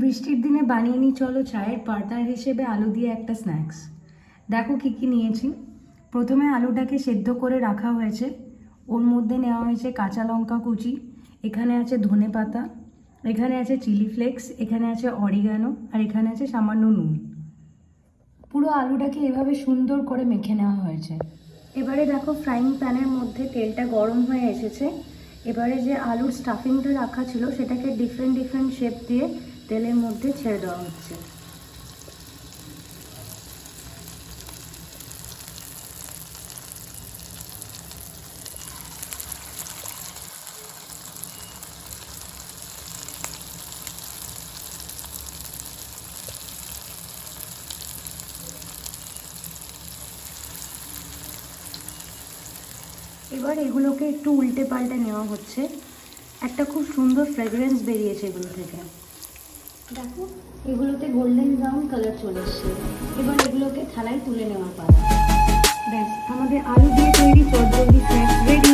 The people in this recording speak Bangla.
বৃষ্টির দিনে বানিয়ে নিই চলো চায়ের পার্টনার হিসেবে আলু দিয়ে একটা স্ন্যাক্স। দেখো কী কী নিয়েছি। প্রথমে আলুটাকে সেদ্ধ করে রাখা হয়েছে, ওর মধ্যে নেওয়া হয়েছে কাঁচা লঙ্কা কুচি, এখানে আছে ধনেপাতা, এখানে আছে চিলি ফ্লেক্স, এখানে আছে অরিগানো, আর এখানে আছে সামান্য নুন। পুরো আলুটাকে এভাবে সুন্দর করে মেখে নেওয়া হয়েছে। এবারে দেখো ফ্রাইং প্যানের মধ্যে তেলটা গরম হয়ে এসেছে। এবারে যে আলুর স্টাফিংটা রাখা ছিল সেটাকে ডিফারেন্ট শেপ দিয়ে তেলের মধ্যে ছেড়ে দেওয়া হচ্ছে। এবার এগুলোকে একটু উল্টে পাল্টে নেওয়া হচ্ছে। একটা খুব সুন্দর ফ্রেগরেন্স বেরিয়েছে এগুলো থেকে। দেখো এগুলোতে গোল্ডেন ব্রাউন কালার চলে এসছে। এবার এগুলোকে থালায় তুলে নেওয়ার পালা। ব্যাস, আমাদের আলু দিয়ে তৈরি চটজলদি স্ন্যাক্স রেডি।